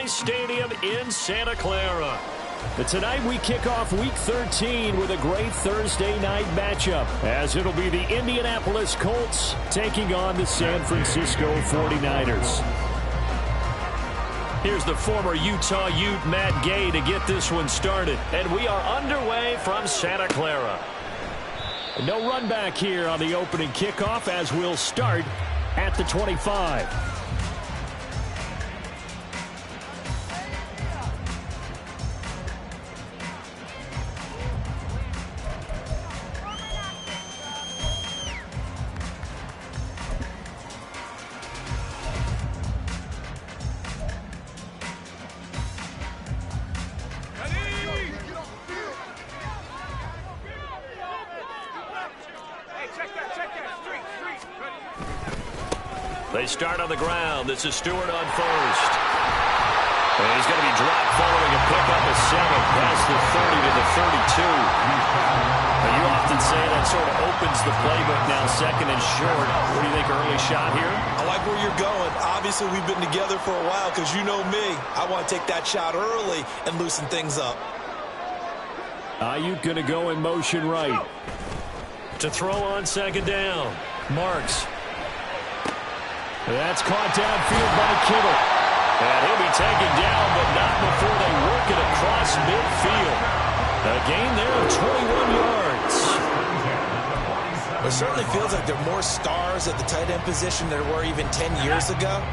Chase Stadium in Santa Clara. But tonight we kick off Week 13 with a great Thursday night matchup, as it'll be the Indianapolis Colts taking on the San Francisco 49ers. Here's the former Utah Ute Matt Gay to get this one started. And we are underway from Santa Clara. No run back here on the opening kickoff, as we'll start at the 25. They start on the ground. This is Stewart on first. And he's going to be dropped following a pickup of 7 past the 30 to the 32. Now, you often say that sort of opens the playbook now, second and short. What do you think, early shot here? I like where you're going. Obviously, we've been together for a while because you know me. I want to take that shot early and loosen things up. Ayuk going to go in motion right. To throw on second down. Marks. That's caught downfield by Kittle. And he'll be taken down, but not before they work it across midfield. A gain there of 21 yards. It certainly feels like there are more stars at the tight end position than there were even 10 years ago.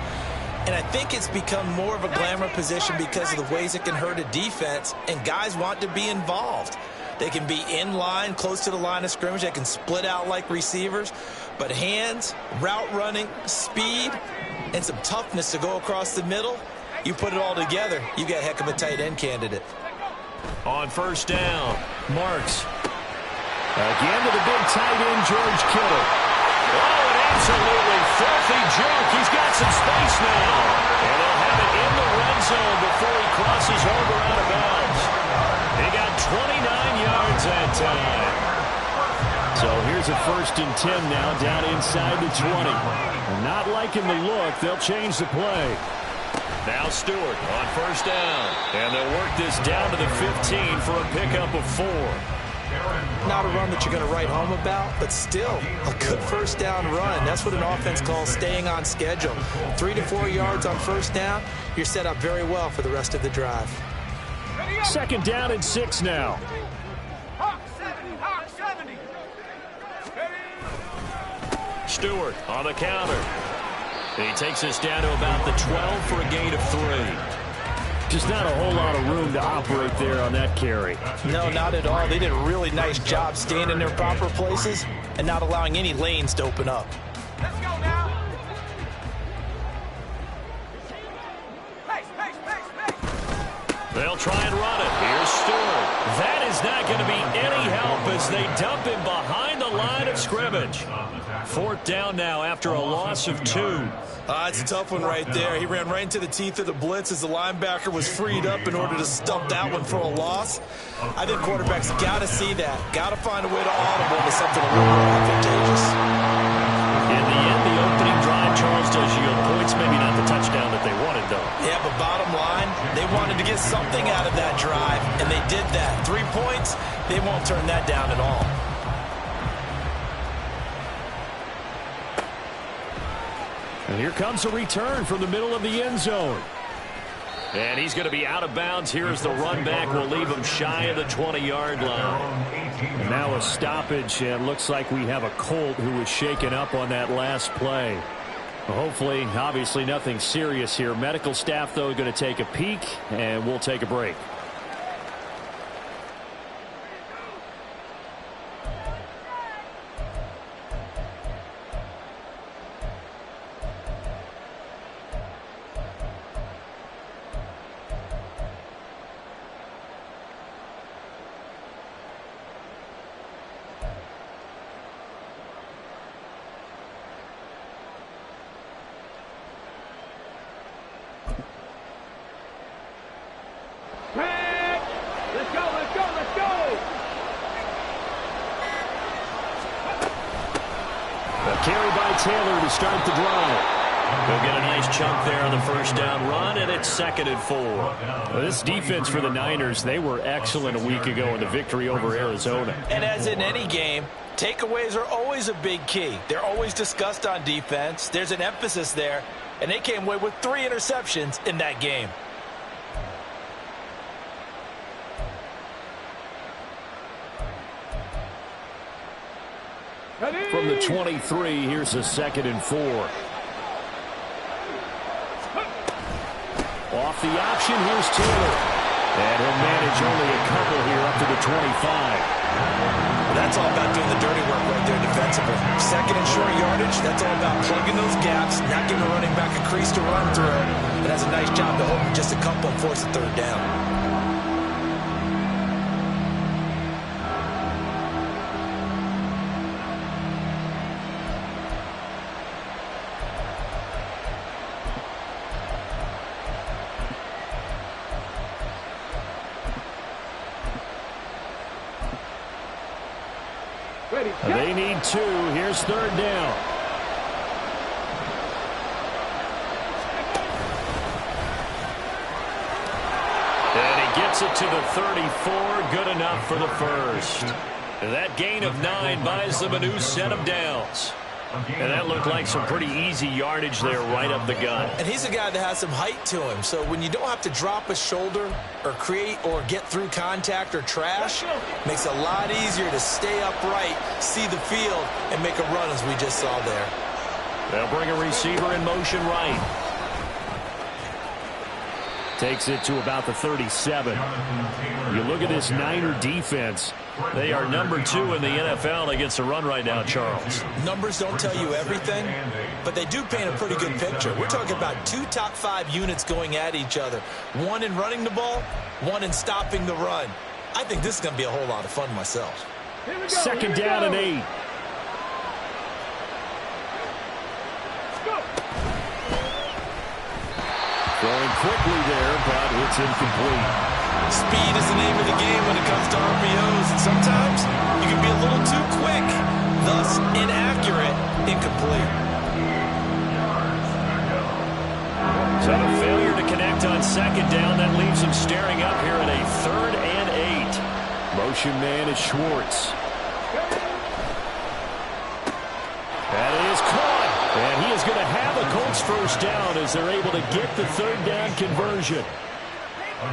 And I think it's become more of a glamour position because of the ways it can hurt a defense, and guys want to be involved. They can be in line, close to the line of scrimmage. They can split out like receivers. But hands, route running, speed, and some toughness to go across the middle, you put it all together, you got a heck of a tight end candidate. On first down, Marks. Again to the big tight end, George Kittle. Oh, an absolutely filthy juke. He's got some space now. And they'll have it in the red zone before he crosses over out of bounds. He got 29 yards that time. So here's a 1st and 10 now, down inside the 20. Not liking the look. They'll change the play. Now Stewart on first down. And they'll work this down to the 15 for a pickup of 4. Not a run that you're going to write home about, but still a good first down run. That's what an offense calls staying on schedule. 3 to 4 yards on first down. You're set up very well for the rest of the drive. 2nd down and 6 now. Stewart on the counter. And he takes us down to about the 12 for a gain of 3. Just not a whole lot of room to operate there on that carry. No, not at all. They did a really nice job staying in their proper places and not allowing any lanes to open up. Let's go now. They'll try and run it. Here's Stewart. That is not going to be any help as they dump him behind the line of scrimmage. 4th down now after a loss of 2. It's a tough one right there. He ran right into the teeth of the blitz as the linebacker was freed up in order to stump that one for a loss. I think quarterbacks got to see that. Got to find a way to audible to something a little more advantageous. In the end, the opening drive, Charles, does yield points. Maybe not the touchdown that they wanted, though. Yeah, but bottom line, they wanted to get something out of that drive, and they did that. 3 points, they won't turn that down at all. And here comes a return from the middle of the end zone. And he's going to be out of bounds here as the run back will leave him shy of the 20-yard line. And now a stoppage, and looks like we have a Colt who was shaken up on that last play. Well, hopefully, obviously nothing serious here. Medical staff, though, going to take a peek, and we'll take a break. Carry by Taylor to start the drive. They'll get a nice chunk there on the first down run, and it's 2nd and 4. Well, this defense for the Niners, they were excellent a week ago in the victory over Arizona. And as in any game, takeaways are always a big key. They're always discussed on defense. There's an emphasis there, and they came away with 3 interceptions in that game. From the 23, here's a 2nd and 4. Off the option, here's Taylor. And he'll manage only a couple here up to the 25. That's all about doing the dirty work right there defensively. 2nd and short yardage, that's all about plugging those gaps, not giving a running back a crease to run through. And that's a nice job to hold him just a couple and force a 3rd down. They need 2. Here's 3rd down. And he gets it to the 34. Good enough for the first. And that gain of 9 buys them a new set of downs. And that looked like some pretty easy yardage there right up the gut. And he's a guy that has some height to him. So when you don't have to drop a shoulder or create or get through contact or trash, makes it a lot easier to stay upright, see the field, and make a run as we just saw there. They'll bring a receiver in motion right. Takes it to about the 37. You look at this Niner defense. They are number 2 in the NFL against the run right now, Charles. Numbers don't tell you everything, but they do paint a pretty good picture. We're talking about 2 top 5 units going at each other. 1 in running the ball, 1 in stopping the run. I think this is going to be a whole lot of fun myself. 2nd down and 8. Throwing quickly there, but it's incomplete. Speed is the name of the game when it comes to RPOs, and sometimes you can be a little too quick, thus inaccurate, incomplete. So a failure to connect on 2nd down, that leaves him staring up here at a 3rd and 8. Motion man is Schwartz. That is caught. And he is going to have a Colts first down as they're able to get the 3rd down conversion.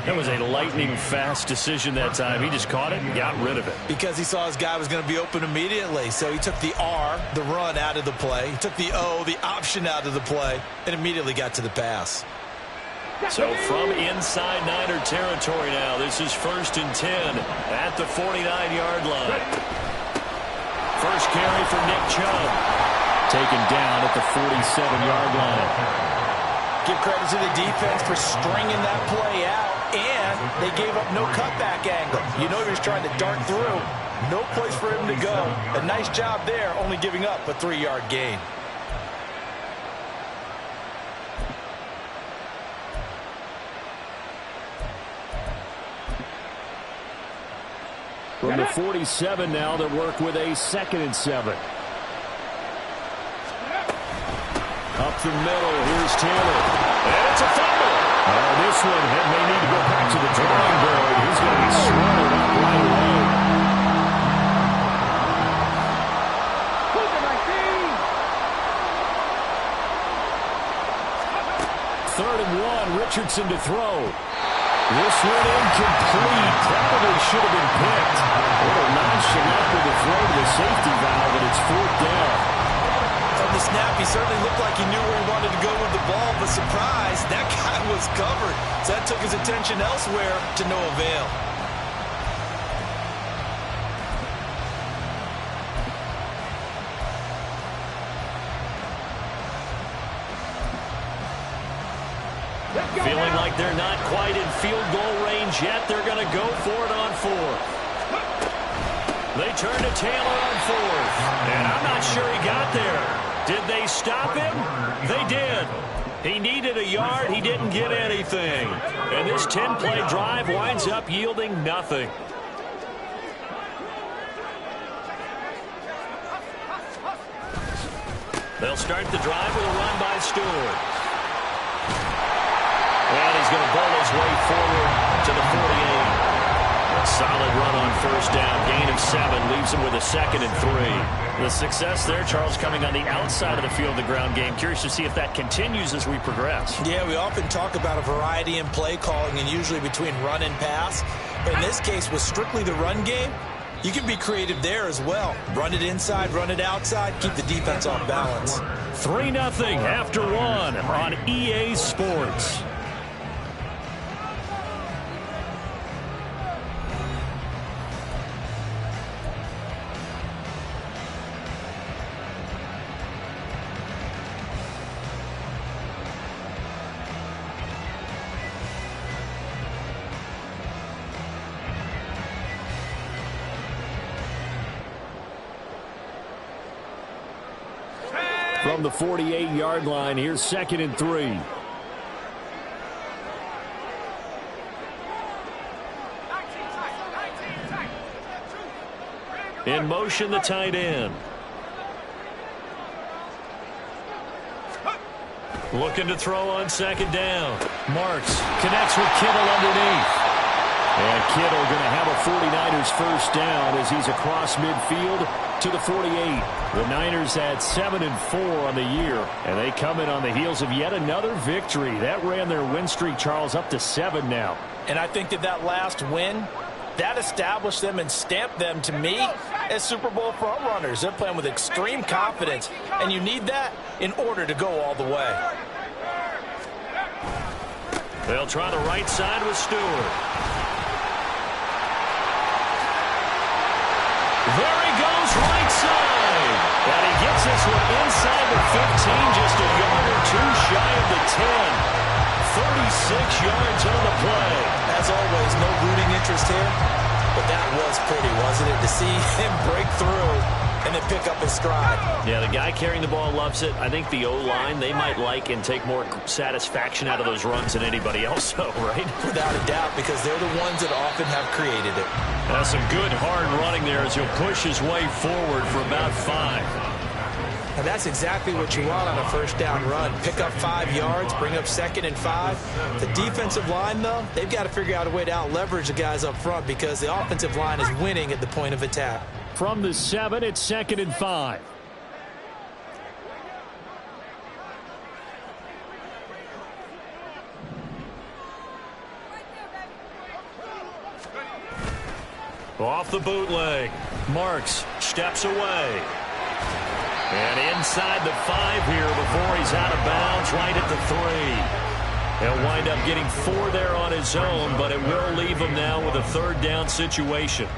That was a lightning-fast decision that time. He just caught it and got rid of it. Because he saw his guy was going to be open immediately. So he took the R, the run, out of the play. He took the O, the option, out of the play, and immediately got to the pass. So from inside Niner territory now, this is 1st and 10 at the 49-yard line. First carry for Nick Chubb. Taken down at the 47-yard line. Give credit to the defense for stringing that play out, and they gave up no cutback angle. You know he was trying to dart through. No place for him to go. A nice job there, only giving up a 3-yard gain. From the 47 now, they work with a 2nd and 7. Up the middle, here's Taylor. And it's a fumble. This one may need to go back to the drawing board. He's going to be swallowed up right away. Third and 1, Richardson to throw. This one incomplete. Probably should have been picked. A little nonchalant with the throw to the safety valve, and it's 4th down. From the snap, he certainly looked like he knew where he wanted to go with the ball, but surprise, that guy was covered. So that took his attention elsewhere to no avail. Feeling like they're not quite in field goal range yet. They're going to go for it on 4th. They turn to Taylor on 4th. And I'm not sure he got there. Did they stop him? They did. He needed a yard. He didn't get anything. And this 10-play drive winds up yielding nothing. They'll start the drive with a run by Stewart. And he's going to bowl his way forward to the 48. A solid run on first down. Gain of 7 leaves him with a 2nd and 3. The success there, Charles, coming on the outside of the field, the ground game. Curious to see if that continues as we progress. Yeah, we often talk about a variety in play calling and usually between run and pass. But in this case, with strictly the run game, you can be creative there as well. Run it inside, run it outside, keep the defense off balance. 3-0 after 1 on EA Sports. From the 48-yard line, here's 2nd and 3. In motion, the tight end. Looking to throw on 2nd down. Marks connects with Kittle underneath. And Kittle going to have a 49ers first down as he's across midfield to the 48. The Niners had 7-4 on the year, and they come in on the heels of yet another victory. That ran their win streak, Charles, up to 7 now. And I think that last win, that established them and stamped them, to me, as Super Bowl front runners. They're playing with extreme confidence, and you need that in order to go all the way. They'll try the right side with Stewart. There he goes, right side. And he gets this one inside the 15, just a yard or 2 shy of the 10. 36 yards on the play. As always, no rooting interest here, but that was pretty, wasn't it? To see him break through and then pick up his stride. Yeah, the guy carrying the ball loves it. I think the O-line, they might like and take more satisfaction out of those runs than anybody else, though, right? Without a doubt, because they're the ones that often have created it. That's some good hard running there as he'll push his way forward for about 5. And that's exactly what you want on a first down run. Pick up 5 yards, bring up 2nd and 5. The defensive line, though, they've got to figure out a way to out-leverage the guys up front because the offensive line is winning at the point of attack. From the 7, it's 2nd and 5. Off the bootleg. Marks steps away. And inside the 5 here before he's out of bounds, right at the 3. He'll wind up getting 4 there on his own, but it will leave him now with a 3rd down situation.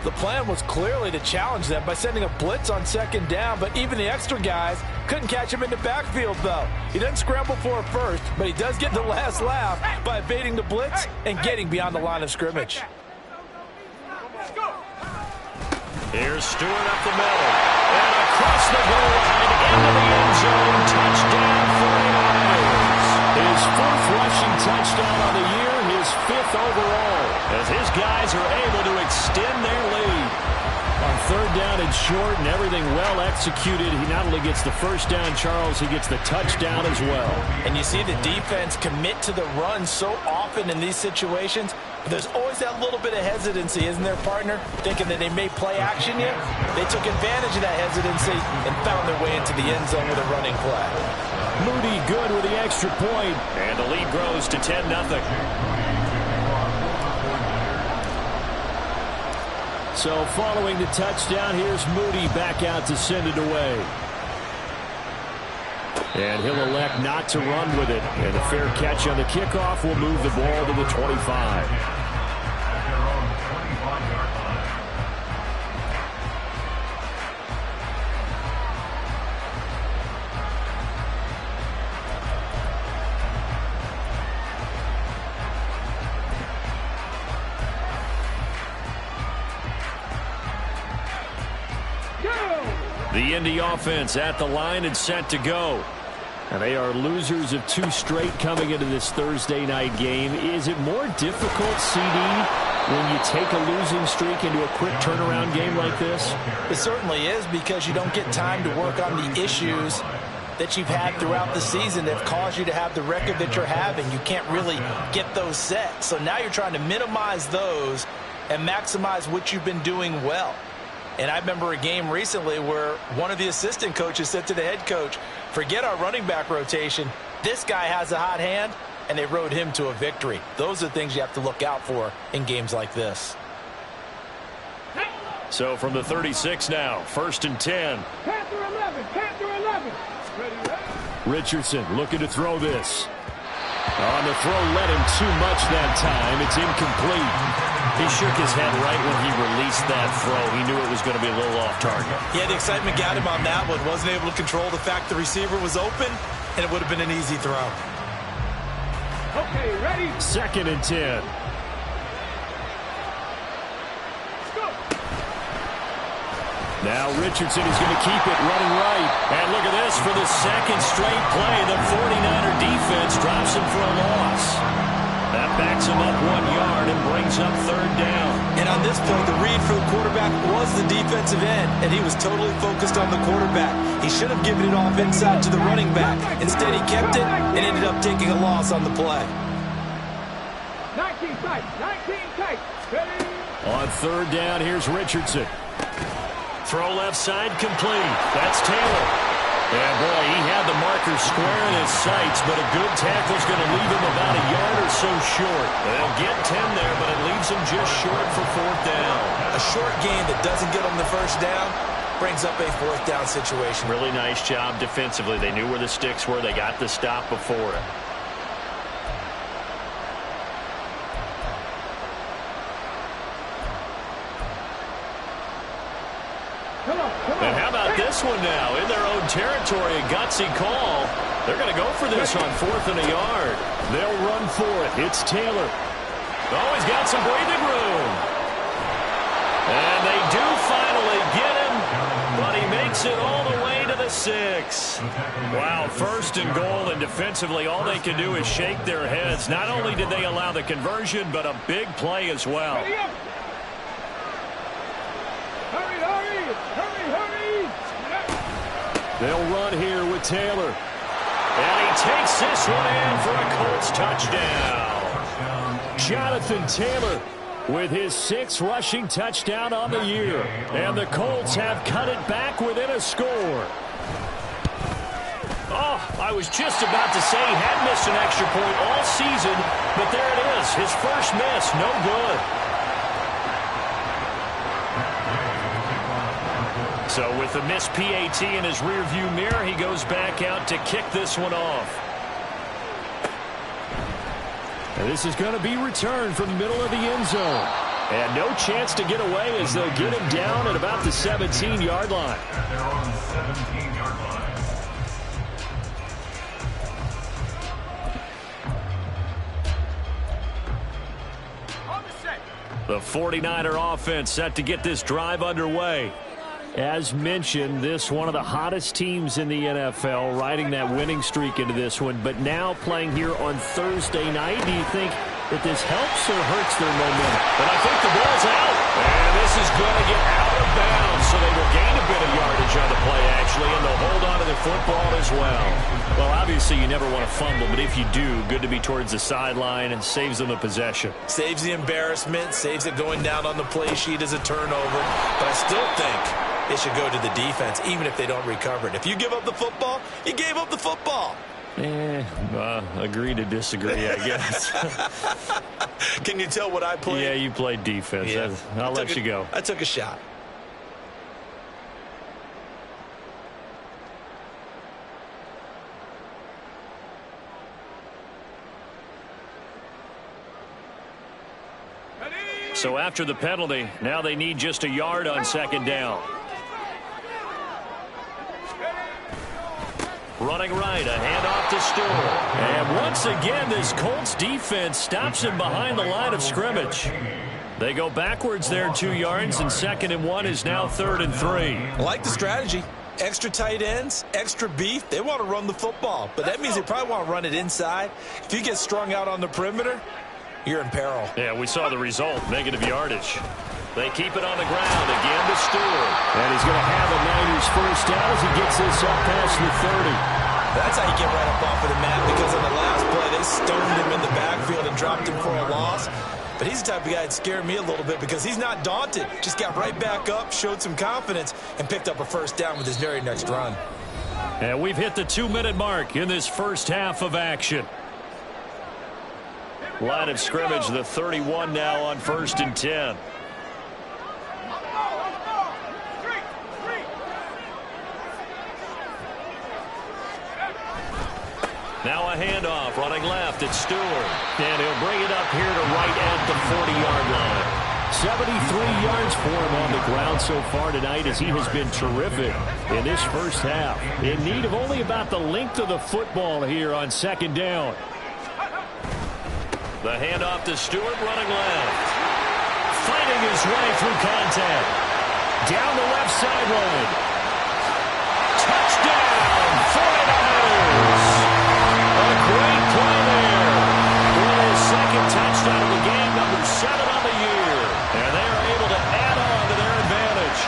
The plan was clearly to challenge them by sending a blitz on 2nd down, but even the extra guys couldn't catch him in the backfield, though. He doesn't scramble for it first, but he does get the last laugh by evading the blitz and getting beyond the line of scrimmage. Here's Stewart up the middle. And across the goal line into the end zone. Touchdown 49ers. His 4th rushing touchdown on the year, his 5th overall. As his guys are able to extend their lead. On 3rd down and short and everything well executed, he not only gets the first down, Charles, he gets the touchdown as well. And you see the defense commit to the run so often in these situations. But there's always that little bit of hesitancy, isn't there, partner? Thinking that they may play action yet. They took advantage of that hesitancy and found their way into the end zone with a running play. Moody good with the extra point. And the lead grows to 10-0. So following the touchdown, here's Moody back out to send it away. And he'll elect not to run with it. And a fair catch on the kickoff will move the ball to the 25. The Indy offense at the line and set to go. And they are losers of 2 straight coming into this Thursday night game. Is it more difficult, CD, when you take a losing streak into a quick turnaround game like this? It certainly is, because you don't get time to work on the issues that you've had throughout the season that have caused you to have the record that you're having. You can't really get those set. So now you're trying to minimize those and maximize what you've been doing well. And I remember a game recently where one of the assistant coaches said to the head coach, forget our running back rotation. This guy has a hot hand, and they rode him to a victory. Those are things you have to look out for in games like this. So from the 36 now, 1st and 10. Panther 11, Panther 11. Richardson looking to throw this. On the throw, led him too much that time. It's incomplete. He shook his head right when he released that throw. He knew it was going to be a little off target. Yeah, the excitement got him on that one. Wasn't able to control the fact the receiver was open, and it would have been an easy throw. Okay, ready? 2nd and 10. Now Richardson is going to keep it running right. And look at this for the second straight play. The 49er defense drops him for a loss. That backs him up 1 yard and brings up 3rd down. And on this play, the read for the quarterback was the defensive end, and he was totally focused on the quarterback. He should have given it off inside to the running back. Instead, he kept it and ended up taking a loss on the play. 19 tight, 19 tight. Ready? On 3rd down, here's Richardson. Throw left side complete. That's Taylor. Yeah, boy, he had the marker square in his sights, but a good tackle's going to leave him about a yard or so short. They'll get 10 there, but it leaves him just short for 4th down. A short gain that doesn't get him the 1st down brings up a 4th down situation. Really nice job defensively. They knew where the sticks were. They got the stop before it. And how about this one now? In their own territory, a gutsy call. They're going to go for this on 4th and a yard. They'll run for it. It's Taylor. Oh, he's got some breathing room. And they do finally get him, but he makes it all the way to the 6. Wow, 1st and goal, and defensively all they can do is shake their heads. Not only did they allow the conversion, but a big play as well. Hurry up. Hurry, hurry, hurry, hurry. They'll run here with Taylor. And he takes this one in for a Colts touchdown. Jonathan Taylor with his 6th rushing touchdown on the year. And the Colts have cut it back within a score. Oh, I was just about to say he had missed an extra point all season, but there it is. His first miss, no good. So with the missed PAT in his rearview mirror, he goes back out to kick this one off. And this is going to be returned from the middle of the end zone. And no chance to get away as they'll get him down at about the 17-yard line. They're on the 17-yard line. The 49er offense set to get this drive underway. As mentioned, this one of the hottest teams in the NFL, riding that winning streak into this one, but now playing here on Thursday night. Do you think that this helps or hurts their momentum? But I think the ball's out. And this is going to get out of bounds, so they will gain a bit of yardage on the play, actually, and they'll hold on to the football as well. Well, obviously you never want to fumble, but if you do, good to be towards the sideline and saves them a possession. Saves the embarrassment, saves it going down on the play sheet as a turnover. But I still think it should go to the defense, even if they don't recover it. If you give up the football, you gave up the football. Agree to disagree, I guess. Can you tell what I played? Yeah, you played defense. Yeah. I'll let you go. I took a shot. So after the penalty, now they need just a yard on 2nd down. Running right, a handoff to Stewart. And once again, this Colts defense stops him behind the line of scrimmage. They go backwards there 2 yards, and 2nd and 1 is now 3rd and 3. I like the strategy. Extra tight ends, extra beef. They want to run the football, but that means they probably want to run it inside. If you get strung out on the perimeter, you're in peril. Yeah, we saw the result, negative yardage. They keep it on the ground again to Stewart. And he's going to have a Niners first down as he gets this up past the 30. That's how you get right up off of the mat, because on the last play, they stoned him in the backfield and dropped him for a loss. But he's the type of guy that scared me a little bit because he's not daunted. Just got right back up, showed some confidence, and picked up a first down with his very next run. And we've hit the 2-minute mark in this first half of action. Line of scrimmage, the 31 now on 1st and 10. Now a handoff, running left, it's Stewart. And he'll bring it up here to right at the 40-yard line. 73 yards for him on the ground so far tonight as he has been terrific in this first half. In need of only about the length of the football here on 2nd down. The handoff to Stewart, running left. Fighting his way through contact. Down the left sideline. Touchdown, 49ers. A great play there. For his second touchdown of the game, number 7 on the year. And they are able to add on to their advantage.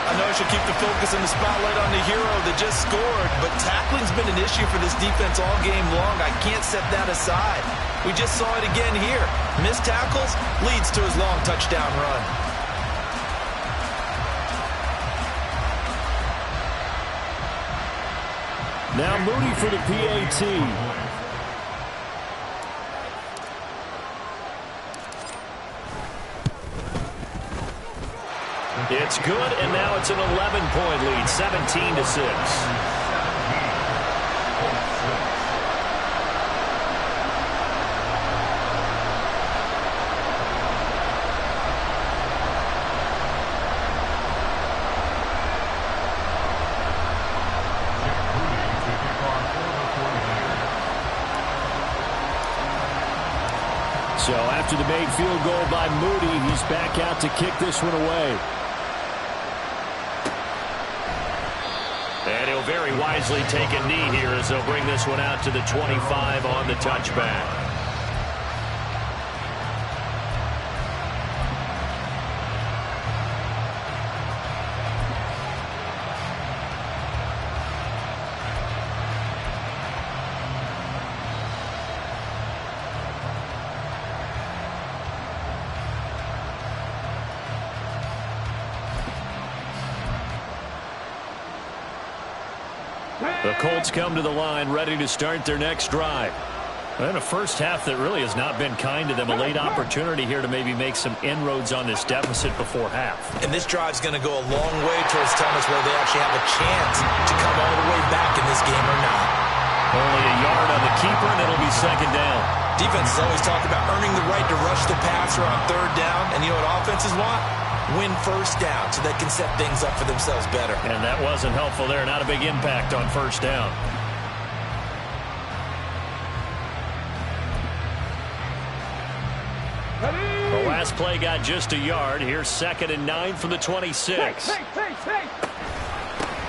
I know I should keep the focus and the spotlight on the hero that just scored, but tackling's been an issue for this defense all game long. I can't set that aside. We just saw it again here. Missed tackles leads to his long touchdown run. Now Moody for the PAT. It's good, and now it's an 11-point lead, 17-6. So after the made field goal by Moody, he's back out to kick this one away. And he'll very wisely take a knee here as they'll bring this one out to the 25 on the touchback. The Colts come to the line ready to start their next drive. And a first half that really has not been kind to them. A late opportunity here to maybe make some inroads on this deficit before half. And this drive's going to go a long way towards telling us whether they actually have a chance to come all the way back in this game or not. Only a yard on the keeper, and it'll be 2nd down. Defense is always talking about earning the right to rush the passer on 3rd down. And you know what offenses want? Win first down so they can set things up for themselves better. And that wasn't helpful there. Not a big impact on 1st down. The last play got just a yard. Here's 2nd and 9 from the 26.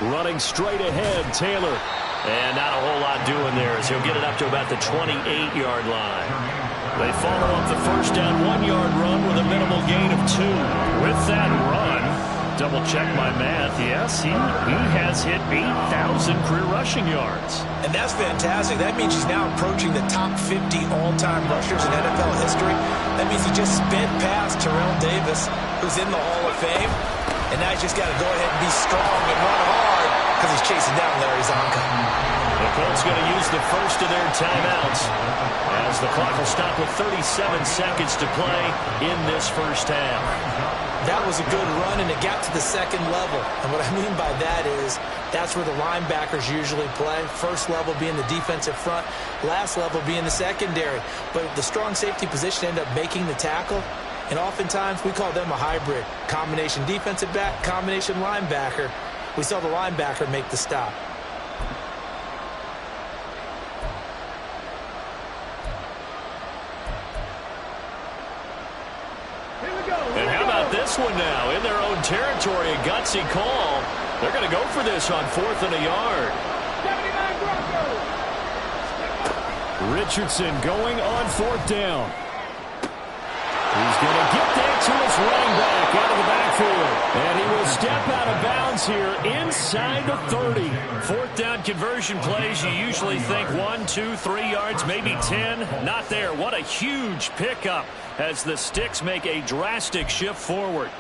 Running straight ahead, Taylor. And not a whole lot doing there as he'll get it up to about the 28-yard line. They follow up the first down 1-yard run with a minimal gain of 2. With that run, double check my math. Yes, he has hit 8,000 career rushing yards. And that's fantastic. That means he's now approaching the top 50 all-time rushers in NFL history. That means he just sped past Terrell Davis, who's in the Hall of Fame. And now he's just got to go ahead and be strong and run hard because he's chasing down Larry Zonka. The Colts going to use the first of their timeouts as the clock will stop with 37 seconds to play in this first half. That was a good run, and it got to the 2nd level. And what I mean by that is that's where the linebackers usually play. First level being the defensive front, last level being the secondary. But the strong safety position ended up making the tackle. And oftentimes we call them a hybrid. Combination defensive back, combination linebacker. We saw the linebacker make the stop. And how about this one now? In their own territory, a gutsy call. They're going to go for this on 4th and a yard. 79 Broncos. Richardson going on 4th down. to his running back out of the backfield. And he will step out of bounds here inside the 30. Fourth down conversion plays, you usually think 1, 2, 3 yards, maybe 10. Not there. What a huge pickup as the Sticks make a drastic shift forward.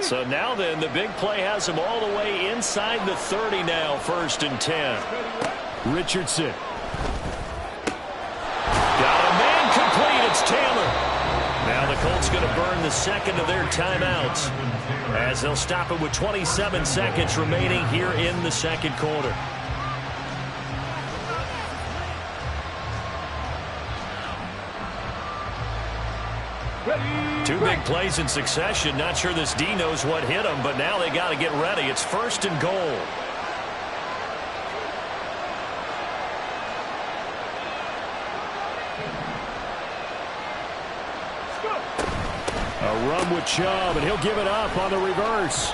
So now then, the big play has him all the way inside the 30 now, 1st and 10. Richardson. Got a man complete. It's Taylor. Now the Colts going to burn the second of their timeouts as they'll stop it with 27 seconds remaining here in the second quarter. Two big plays in succession. Not sure this D knows what hit him, but now they got to get ready. It's 1st and goal. A run with Chubb, and he'll give it up on the reverse.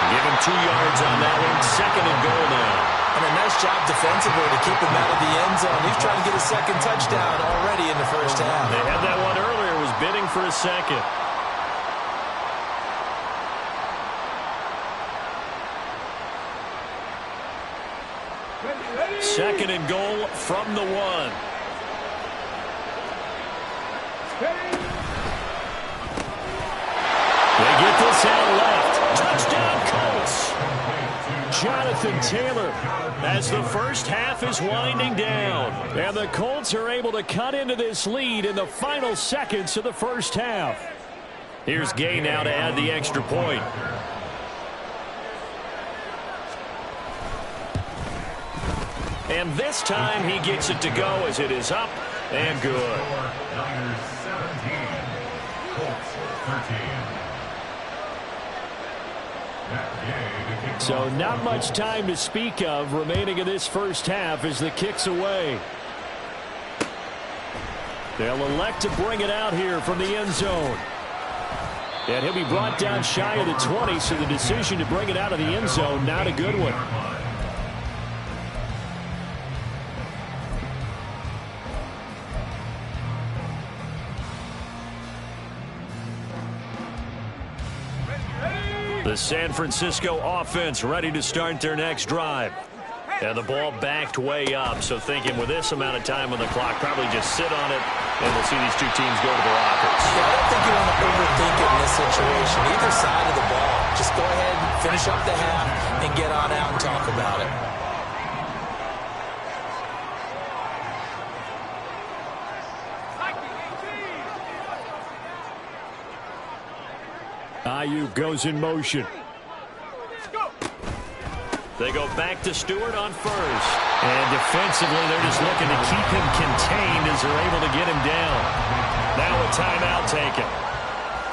Give him 2 yards on that one. 2nd and goal now. And a nice job defensively to keep him out of the end zone. He's trying to get a second touchdown already in the first half. They had that one earlier. Was bidding for a second. Second and goal from the 1. They get this out left. Touchdown Colts. Jonathan Taylor as the first half is winding down. And the Colts are able to cut into this lead in the final seconds of the first half. Here's Gay now to add the extra point. And this time he gets it to go as it is up and good. Niners 17, Colts 13. So not much time to speak of remaining in this first half as the kick's away. They'll elect to bring it out here from the end zone. And he'll be brought down shy of the 20, so the decision to bring it out of the end zone, not a good one. The San Francisco offense ready to start their next drive. And the ball backed way up, so thinking with this amount of time on the clock, probably just sit on it, and we'll see these two teams go to the lockers. Yeah, I don't think you want to overthink it in this situation. Either side of the ball. Just go ahead, finish up the half, and get on out and talk about it. Ayuk goes in motion. They go back to Stewart on first. And defensively, they're just looking to keep him contained as they're able to get him down. Now a timeout taken.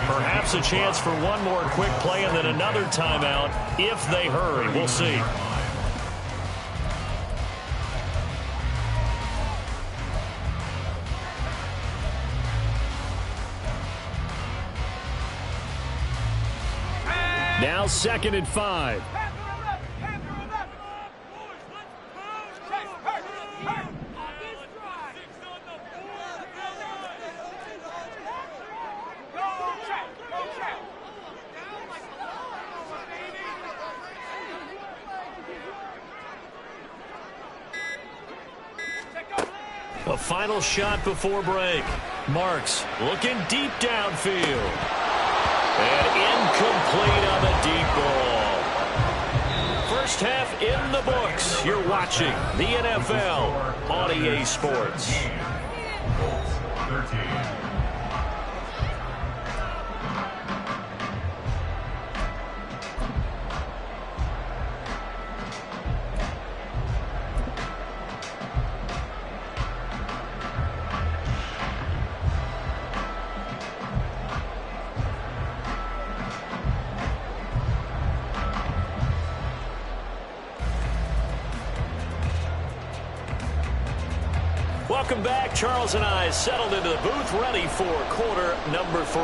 Perhaps a chance for one more quick play and then another timeout if they hurry. We'll see. Now 2nd and 5. A final shot before break. Marks looking deep downfield. And incomplete on the deep ball. First half in the books. You're watching the NFL on EA Sports. Colts 13. Welcome back. Charles and I settled into the booth, ready for quarter number 3.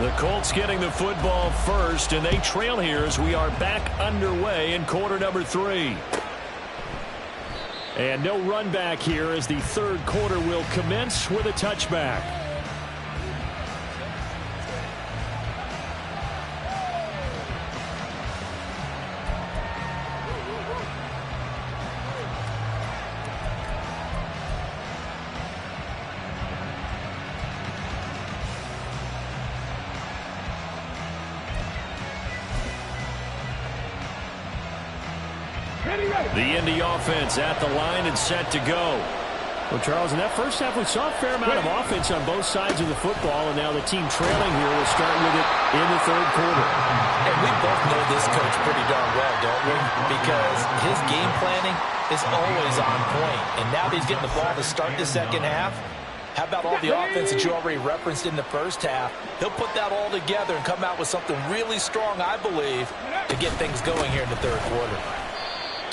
The Colts getting the football first, and they trail here as we are back underway in quarter number 3. And no run back here as the third quarter will commence with a touchback. The Indy offense at the line and set to go. Well, Charles, in that first half, we saw a fair amount of offense on both sides of the football, and now the team trailing here will start with it in the third quarter. And we both know this coach pretty darn well, don't we? Because his game planning is always on point. And now that he's getting the ball to start the second half, how about all the offense that you already referenced in the first half? He'll put that all together and come out with something really strong, I believe, to get things going here in the third quarter.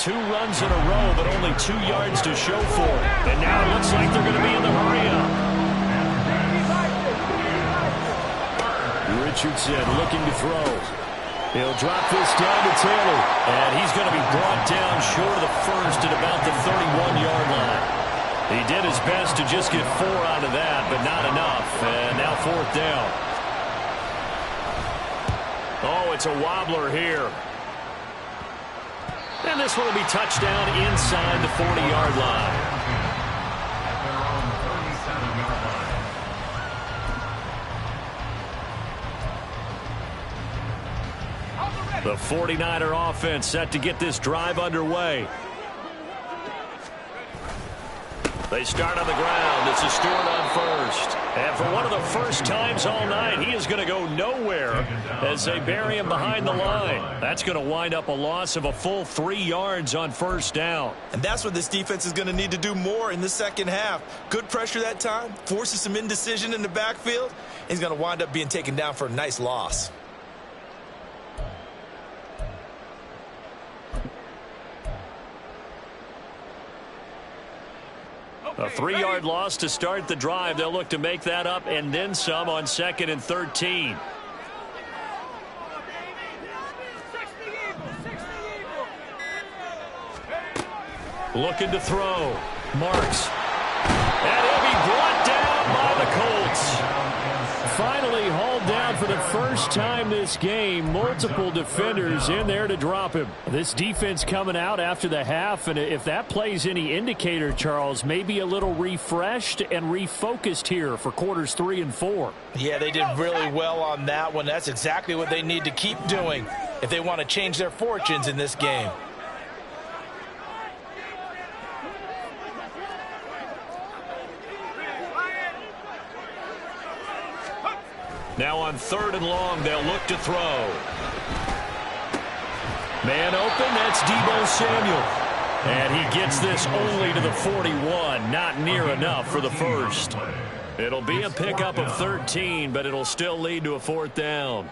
2 runs in a row, but only 2 yards to show for it. And now it looks like they're going to be in the hurry-up. Richardson looking to throw. He'll drop this down to Taylor. And he's going to be brought down short of the first at about the 31-yard line. He did his best to just get 4 out of that, but not enough. And now 4th down. Oh, it's a wobbler here. And this one will be touchdown inside the 40-yard line. The 49er offense set to get this drive underway. They start on the ground. It's a Stewart on first. And for one of the first times all night, he is going to go nowhere as they bury him behind the line. That's going to wind up a loss of a full 3 yards on first down. And that's what this defense is going to need to do more in the second half. Good pressure that time, forces some indecision in the backfield. He's going to wind up being taken down for a nice loss. A 3-yard loss to start the drive. They'll look to make that up and then some on 2nd and 13. Looking to throw. Marks. And he'll be brought down by the Colts. Finally hauled down for the first time this game. Multiple defenders in there to drop him. This defense coming out after the half, and if that plays any indicator, Charles, maybe a little refreshed and refocused here for quarters 3 and 4. Yeah, they did really well on that one. That's exactly what they need to keep doing if they want to change their fortunes in this game. Now on 3rd and long, they'll look to throw. Man open, that's Deebo Samuel. And he gets this only to the 41, not near enough for the first. It'll be a pickup of 13, but it'll still lead to a 4th down.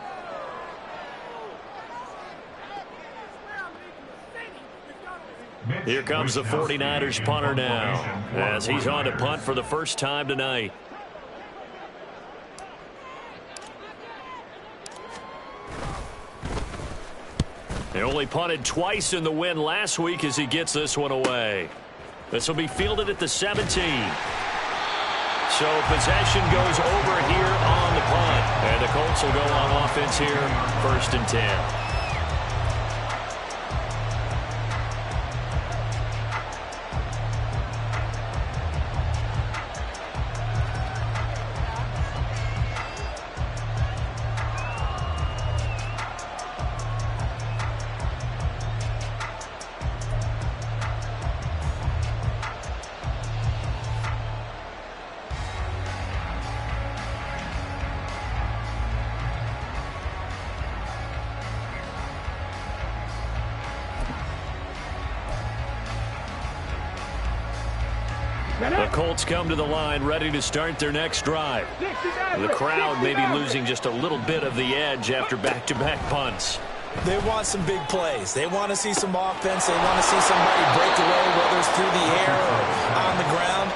Here comes the 49ers punter now, as he's on to punt for the first time tonight. He only punted twice in the win last week as he gets this one away. This will be fielded at the 17. So possession goes over here on the punt. And the Colts will go on offense here, 1st and 10. The Colts come to the line ready to start their next drive. The crowd may be losing just a little bit of the edge after back-to-back punts. They want some big plays. They want to see some offense. They want to see somebody break away, whether it's through the air or on the ground.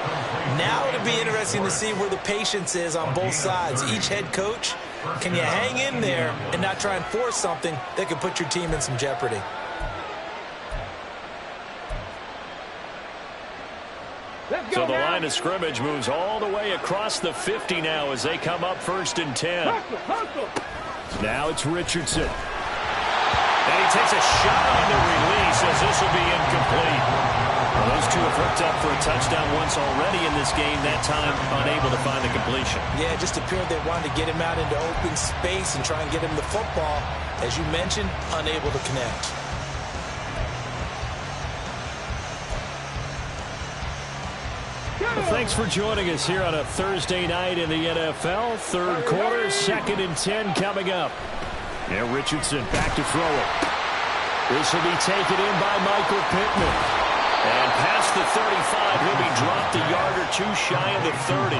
Now it'll be interesting to see where the patience is on both sides. Each head coach Can you hang in there and not try and force something that could put your team in some jeopardy? So the line of scrimmage moves all the way across the 50 now as they come up 1st and 10. Now it's Richardson. And he takes a shot on the release as this will be incomplete. Well, those two have hooked up for a touchdown once already in this game, that time unable to find the completion. Yeah, it just appeared they wanted to get him out into open space and try and get him the football. As you mentioned, unable to connect. Well, thanks for joining us here on a Thursday night in the NFL. Third quarter, 2nd and 10 coming up. And Richardson back to throw it. This will be taken in by Michael Pittman. And past the 35, he'll be dropped a yard or two shy of the 30.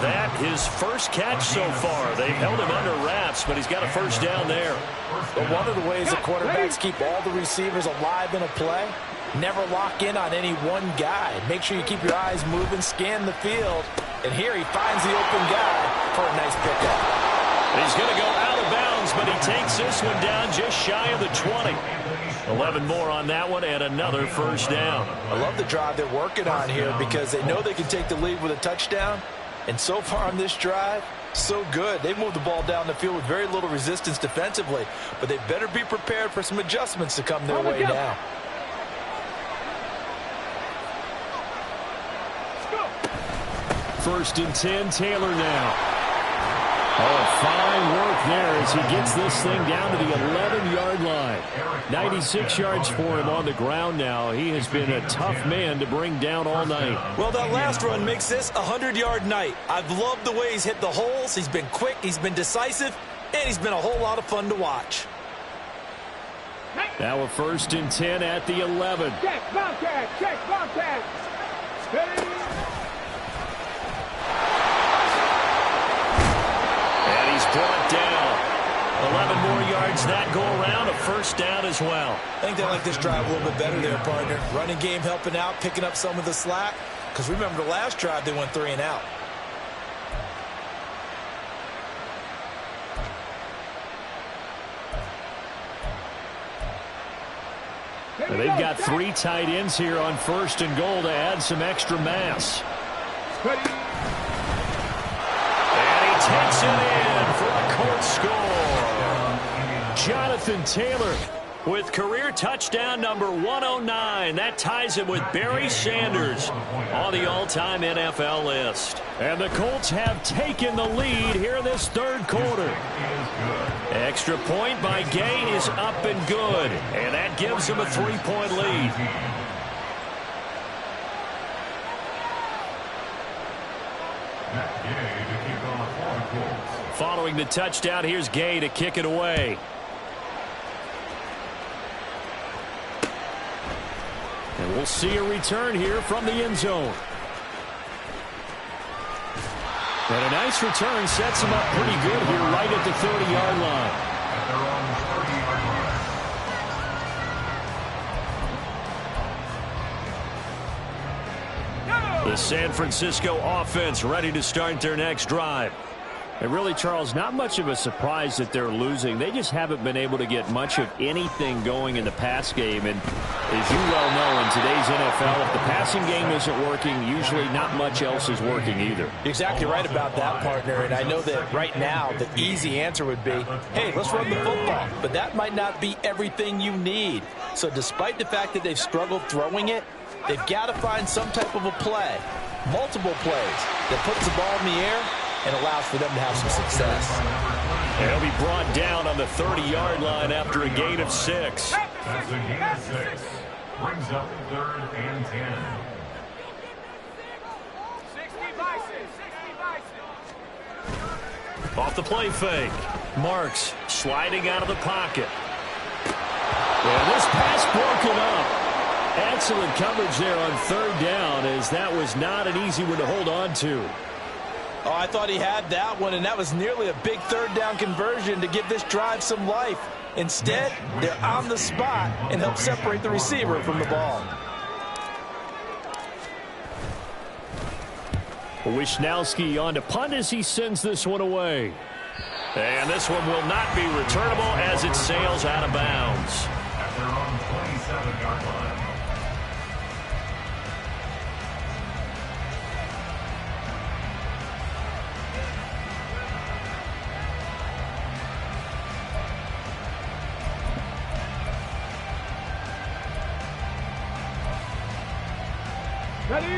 That his first catch so far. They've held him under wraps, but he's got a first down there. But one of the ways the quarterbacks keep all the receivers alive in a play, never lock in on any one guy. Make sure you keep your eyes moving, scan the field. And here he finds the open guy for a nice pickup. He's going to go out of bounds, but he takes this one down just shy of the 20. 11 more on that one and another first down. I love the drive they're working on here because they know they can take the lead with a touchdown. And so far on this drive, so good. They've moved the ball down the field with very little resistance defensively. But they better be prepared for some adjustments to come their way now. First and 10, Taylor now. Oh, fine work there as he gets this thing down to the 11-yard line. 96 yards for him on the ground now. He has been a tough man to bring down all night. Well, that last run makes this a 100-yard night. I've loved the way he's hit the holes. He's been quick, he's been decisive, and he's been a whole lot of fun to watch. Now a first and 10 at the 11. Check, Bobcat, check, Bobcat. Ready? Brought down. 11 more yards that go around. A first down as well. I think they like this drive a little bit better there, partner. Running game helping out, picking up some of the slack. Because remember the last drive, they went 3 and out. They've got 3 tight ends here on 1st and goal to add some extra mass. Ready? Takes it in for a Colts score. Jonathan Taylor with career touchdown number 109. That ties him with Barry Sanders on the all-time NFL list. And the Colts have taken the lead here in this third quarter. Extra point by Gay is up and good. And that gives them a 3-point lead. Following the touchdown, here's Gay to kick it away. And we'll see a return here from the end zone. And a nice return sets him up pretty good here right at the 30-yard line. The San Francisco offense ready to start their next drive. And really, Charles, not much of a surprise that they're losing. They just haven't been able to get much of anything going in the pass game. And as you well know, in today's NFL, if the passing game isn't working, usually not much else is working either. You're exactly right about that, partner. And I know that right now the easy answer would be, hey, let's run the football. But that might not be everything you need. So despite the fact that they've struggled throwing it, they've got to find some type of a play, multiple plays, that puts the ball in the air and allows for them to have some success. They'll be brought down on the 30-yard line after a gain of 6. That's a gain of 6. Brings up 3rd and 10. 60 Bison, 60 Bison. Off the play fake. Marks sliding out of the pocket. Well, this pass broken up. Excellent coverage there on 3rd down, as that was not an easy one to hold on to. Oh, I thought he had that one, and that was nearly a big 3rd down conversion to give this drive some life. Instead, they're on the spot and help separate the receiver from the ball. Wishnowski on to punt as he sends this one away. And this one will not be returnable as it sails out of bounds. At their own 27-yard line.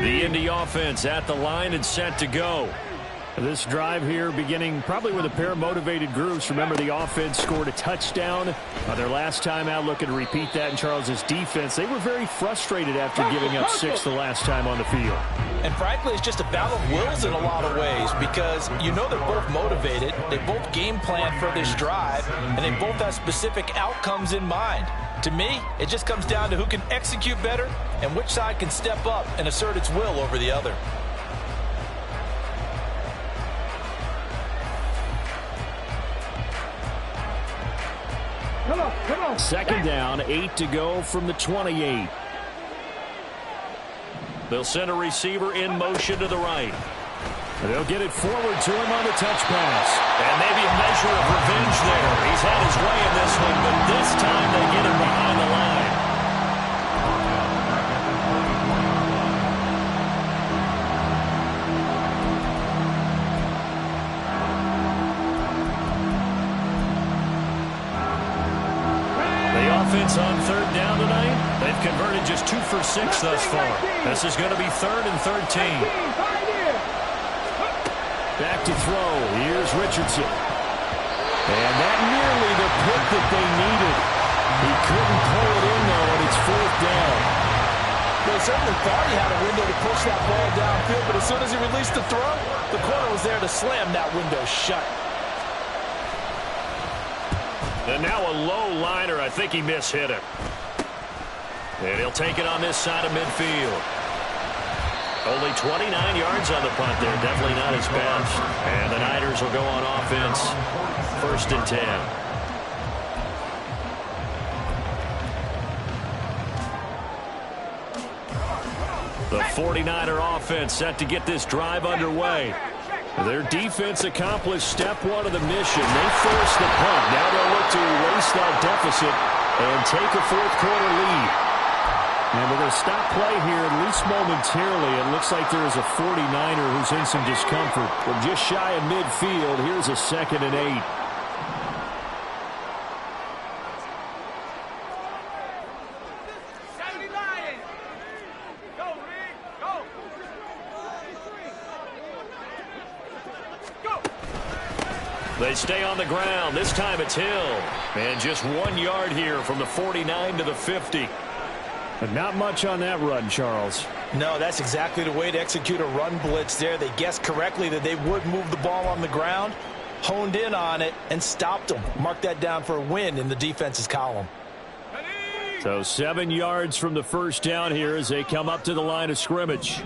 The Indy offense at the line and set to go. This drive here beginning probably with a pair of motivated groups. Remember, the offense scored a touchdown on their last time out. Looking to repeat that in Charles's defense. They were very frustrated after giving up 6 the last time on the field. And frankly, it's just a battle of wills in a lot of ways because you know they're both motivated. They both game plan for this drive, and they both have specific outcomes in mind. To me, it just comes down to who can execute better and which side can step up and assert its will over the other. Come on. Second down, 8 to go from the 28. They'll send a receiver in motion to the right. They'll get it forward to him on the touch pass. And maybe a measure of revenge there. He's had his way in this one, but this time they get him behind the line. The offense on third down tonight, they've converted just 2 for 6 thus far. This is going to be 3rd and 13. Back to throw. Here's Richardson. And that nearly the pick that they needed. He couldn't pull it in, though, and it's 4th down. They certainly thought he had a window to push that ball downfield, but as soon as he released the throw, the corner was there to slam that window shut. And now a low liner. I think he mishit it. And he'll take it on this side of midfield. Only 29 yards on the punt there. Definitely not his best. And the Niners will go on offense. 1st and 10. The 49er offense set to get this drive underway. Their defense accomplished step 1 of the mission. They forced the punt. Now they'll look to erase that deficit and take a 4th quarter lead. And we're going to stop play here, at least momentarily. It looks like there is a 49er who's in some discomfort. We're just shy of midfield. Here's a 2nd and 8. They stay on the ground. This time it's Hill. And just 1 yard here from the 49 to the 50. But not much on that run, Charles. No, that's exactly the way to execute a run blitz there. They guessed correctly that they would move the ball on the ground, honed in on it, and stopped them. Mark that down for a win in the defense's column. So 7 yards from the first down here as they come up to the line of scrimmage.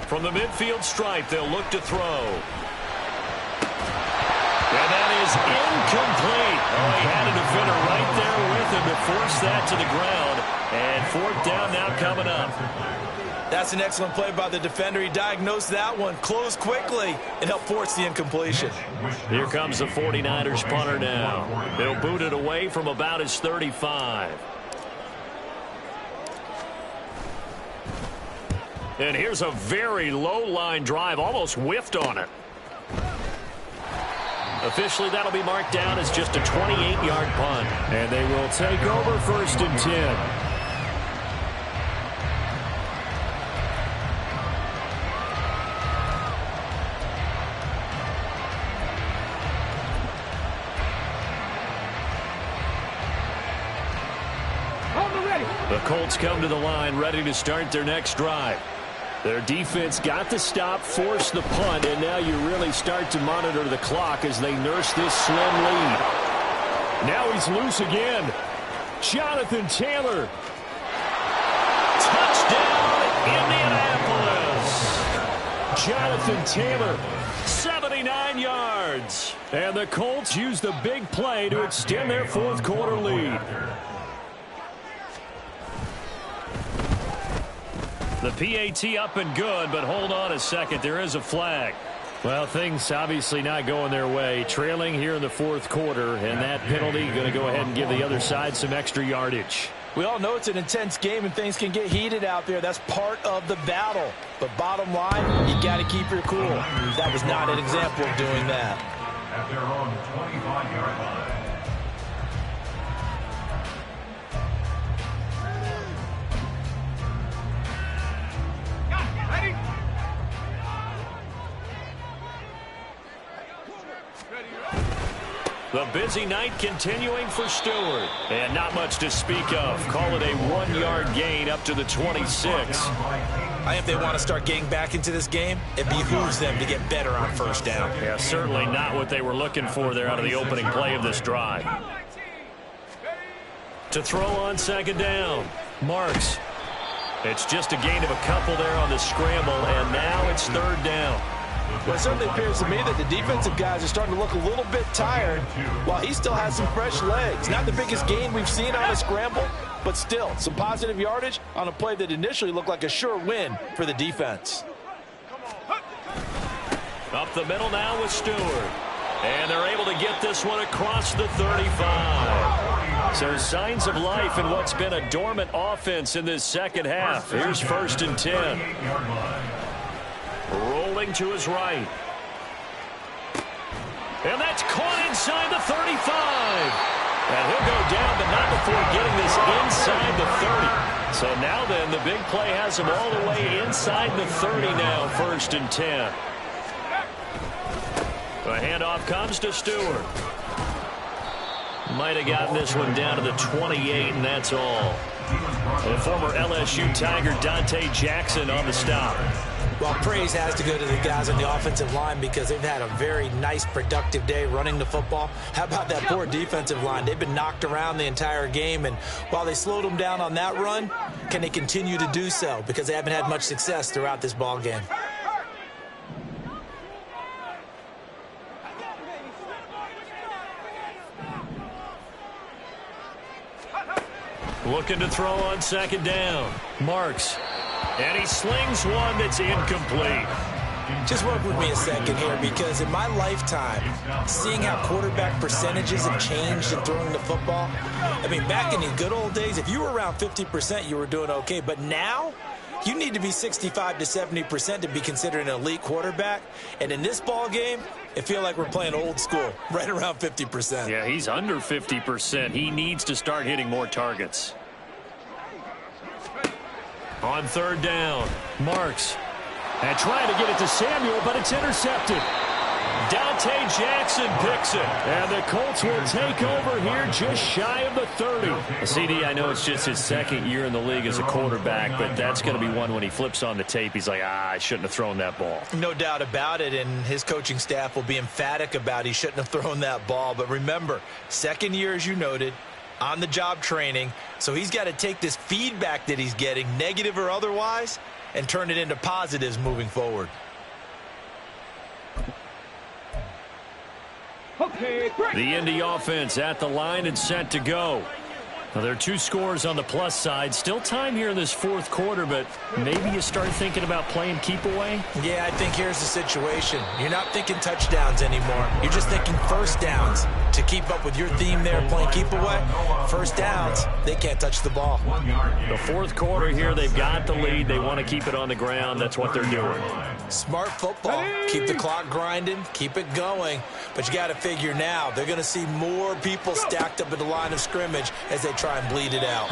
From the midfield stripe, they'll look to throw. And that is incomplete. Oh, he had a defender right there with him to force that to the ground. And 4th down now coming up. That's an excellent play by the defender. He diagnosed that one, closed quickly, and helped force the incompletion. Here comes the 49ers punter now. They'll boot it away from about his 35. And here's a very low-line drive, almost whiffed on it. Officially, that'll be marked down as just a 28-yard punt. And they will take over 1st and 10. The Colts come to the line ready to start their next drive. Their defense got the stop, forced the punt, and now you really start to monitor the clock as they nurse this slim lead. Now he's loose again. Jonathan Taylor. Touchdown, Jonathan Taylor. 79 yards. And the Colts use the big play to extend their fourth quarter lead. The PAT up and good, but hold on a second. There is a flag. Well, things obviously not going their way. Trailing here in the fourth quarter, and that penalty going to go ahead and give the other side some extra yardage. We all know it's an intense game and things can get heated out there. That's part of the battle. But bottom line, you got to keep your cool. That was not an example of doing that. At their own 25-yard line. The busy night continuing for Stewart. And not much to speak of. Call it a 1-yard gain up to the 26. I think they want to start getting back into this game. It behooves them to get better on first down. Yeah, certainly not what they were looking for there out of the opening play of this drive. To throw on second down. Marks. It's just a gain of a couple there on the scramble, and now it's third down. Well, it certainly appears to me that the defensive guys are starting to look a little bit tired while he still has some fresh legs. Not the biggest gain we've seen on a scramble, but still some positive yardage on a play that initially looked like a sure win for the defense. Up the middle now with Stewart. And they're able to get this one across the 35. So signs of life in what's been a dormant offense in this second half. Here's 1st and 10. Rolling to his right. And that's caught inside the 35. And he'll go down, but not before getting this inside the 30. So now then, the big play has him all the way inside the 30 now, 1st and 10. The handoff comes to Stewart. Might have gotten this one down to the 28, and that's all. The former LSU Tiger Dante Jackson on the stop. Well, praise has to go to the guys on the offensive line because they've had a very nice, productive day running the football. How about that poor defensive line? They've been knocked around the entire game, and while they slowed them down on that run, can they continue to do so? Because they haven't had much success throughout this ball game. Looking to throw on second down. Marks. And he slings one that's incomplete. Just work with me a second here, because in my lifetime, seeing how quarterback percentages have changed in throwing the football, I mean, back in the good old days, if you were around 50%, you were doing okay. But now, you need to be 65 to 70% to be considered an elite quarterback. And in this ball game, it feels like we're playing old school, right around 50%. Yeah, he's under 50%. He needs to start hitting more targets. On third down, Marks. And trying to get it to Samuel, but it's intercepted. Dante Jackson picks it. And the Colts will take over here just shy of the 30. CD, I know it's just his second year in the league as a quarterback, but that's going to be one when he flips on the tape. He's like, I shouldn't have thrown that ball. No doubt about it, and his coaching staff will be emphatic about he shouldn't have thrown that ball. But remember, second year, as you noted, on-the-job training, so he's got to take this feedback that he's getting, negative or otherwise, and turn it into positives moving forward. The Indy offense at the line and set to go. Well, there are 2 scores on the plus side. Still time here in this fourth quarter, but maybe you start thinking about playing keep away? Yeah, I think here's the situation. You're not thinking touchdowns anymore. You're just thinking first downs. To keep up with your theme there, playing keep away, first downs, they can't touch the ball. The fourth quarter here, they've got the lead. They want to keep it on the ground. That's what they're doing. Smart football. Keep the clock grinding, keep it going. But you got to figure now, they're going to see more people stacked up at the line of scrimmage as they try and bleed it out.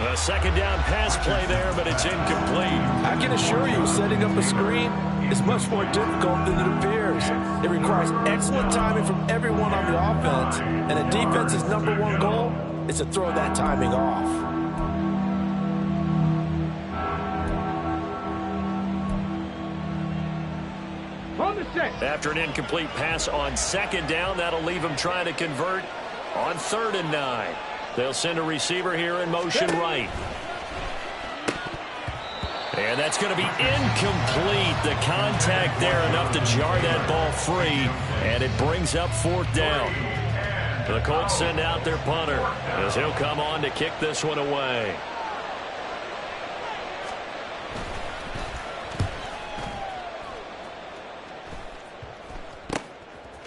A second down pass play there, but it's incomplete. I can assure you, setting up a screen is much more difficult than it appears. It requires excellent timing from everyone on the offense, and the defense's #1 goal is to throw that timing off. After an incomplete pass on second down, that'll leave them trying to convert on 3rd and 9. They'll send a receiver here in motion right. And that's going to be incomplete. The contact there enough to jar that ball free, and it brings up 4th down. The Colts send out their punter as he'll come on to kick this one away.